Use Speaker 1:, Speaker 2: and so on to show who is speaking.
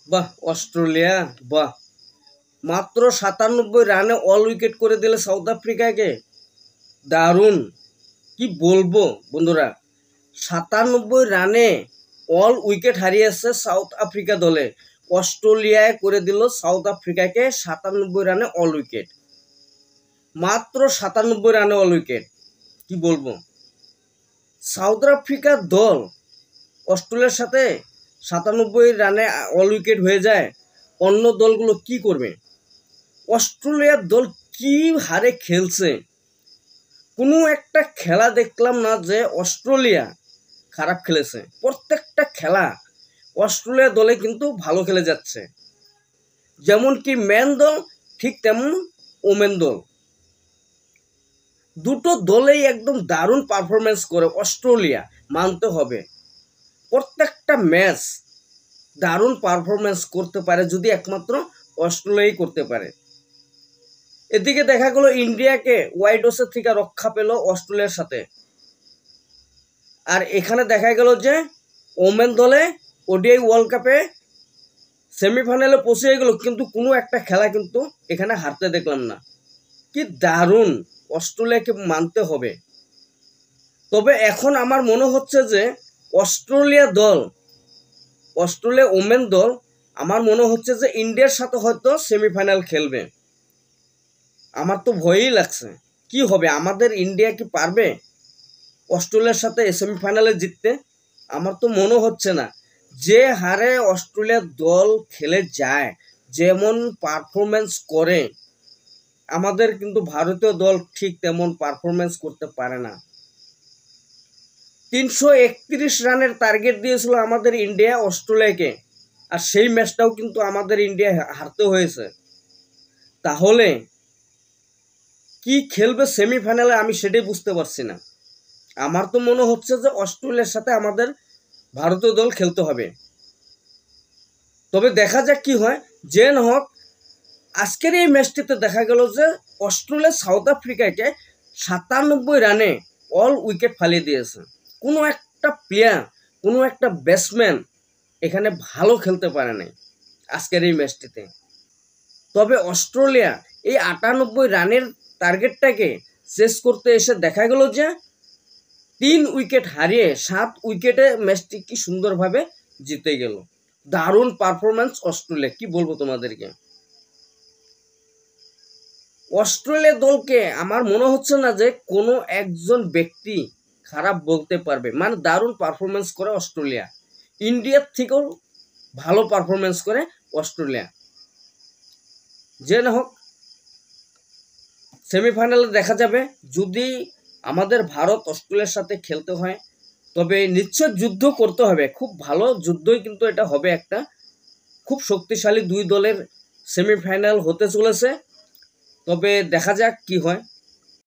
Speaker 1: বাহ, অস্ট্রেলিয়া বাহ, মাত্র 97 রানে অল উইকেট করে দিলে সাউথ আফ্রিকাকে। দারুণ, কি বলবো বন্ধুরা, 97 রানে অল উইকেট হারিয়েছে সাউথ আফ্রিকা দলে। অস্ট্রেলিয়ায় করে দিল সাউথ আফ্রিকাকে 97 রানে অল উইকেট, মাত্র 97 রানে অল উইকেট। কি বলবো, সাউথ আফ্রিকার দল অস্ট্রেলিয়ার সাথে 97 রানে অল উইকেট হয়ে যায়, অন্য দলগুলো কি করবে? অস্ট্রেলিয়ার দল কি হারে খেলছে, কোনো একটা খেলা দেখলাম না যে অস্ট্রেলিয়া খারাপ খেলেছে। প্রত্যেকটা খেলা অস্ট্রেলিয়া দলে কিন্তু ভালো খেলে যাচ্ছে, যেমন কি মেন দল ঠিক তেমন ওমেন দল, দুটো দলেই একদম দারুণ পারফরমেন্স করে অস্ট্রেলিয়া, মানতে হবে। প্রত্যেকটা ম্যাচ দারুণ পারফরমেন্স করতে পারে যদি একমাত্র অস্ট্রেলিয়াই করতে পারে। এদিকে দেখা গেল ইন্ডিয়াকে ওয়াইডসের থেকে রক্ষা পেল অস্ট্রেলিয়ার সাথে, আর এখানে দেখা গেল যে ওমেন দলে ওডিআই ওয়ার্ল্ড কাপে সেমিফাইনালে পৌঁছে গেল, কিন্তু কোনো একটা খেলা কিন্তু এখানে হারতে দেখলাম না। কি দারুণ, অস্ট্রেলিয়াকে মানতে হবে। তবে এখন আমার মনে হচ্ছে যে অস্ট্রেলিয়া ওমেন দল আমার মনে হচ্ছে যে ইন্ডিয়ার সাথে হয়তো সেমিফাইনাল খেলবে। আমার তো ভয়ই লাগছে, কি হবে, আমাদের ইন্ডিয়া কি পারবে অস্ট্রেলিয়ার সাথে সেমিফাইনালে জিততে? আমার তো মনে হচ্ছে না। যে হারে অস্ট্রেলিয়ার দল খেলে যায়, যেমন পারফরমেন্স করে, আমাদের কিন্তু ভারতীয় দল ঠিক তেমন পারফরমেন্স করতে পারে না। 331 রানের টার্গেট দিয়েছিল আমাদের ইন্ডিয়া অস্ট্রেলিয়াকে, আর সেই ম্যাচটাও কিন্তু আমাদের ইন্ডিয়া হারতে হয়েছে। তাহলে কি খেলবে সেমিফাইনালে আমি সেটাই বুঝতে পারছি না। আমার তো মনে হচ্ছে যে অস্ট্রেলিয়ার সাথে আমাদের ভারতীয় দল খেলতে হবে। তবে দেখা যাক কি হয়। যে হোক, আজকের এই ম্যাচটিতে দেখা গেল যে অস্ট্রেলিয়া সাউথ আফ্রিকাকে 97 রানে অল উইকেট ফালিয়ে দিয়েছে। কোনো একটা প্লেয়ার, কোনো একটা ব্যাটসম্যান এখানে ভালো খেলতে পারে নাই আজকের এই ম্যাচটিতে। তবে অস্ট্রেলিয়া এই 98 রানের টার্গেটটাকে শেষ করতে এসে দেখা গেল যে 3 উইকেট হারিয়ে 7 উইকেটে ম্যাচটি কি সুন্দরভাবে জিতে গেল। দারুণ পারফরমেন্স অস্ট্রেলিয়া, কি বলবো তোমাদেরকে। অস্ট্রেলিয়া দলকে আমার মনে হচ্ছে না যে কোনো একজন ব্যক্তি খারাপ বলতে পারবে, মানে দারুণ পারফরমেন্স করে অস্ট্রেলিয়া। ইন্ডিয়ার থেকেও ভালো পারফরমেন্স করে অস্ট্রেলিয়া। যে না হোক, সেমিফাইনালে দেখা যাবে। যদি আমাদের ভারত অস্ট্রেলিয়ার সাথে খেলতে হয় তবে নিশ্চয় যুদ্ধ করতে হবে, খুব ভালো যুদ্ধই কিন্তু এটা হবে। একটা খুব শক্তিশালী দুই দলের সেমিফাইনাল হতে চলেছে। তবে দেখা যাক কি হয়।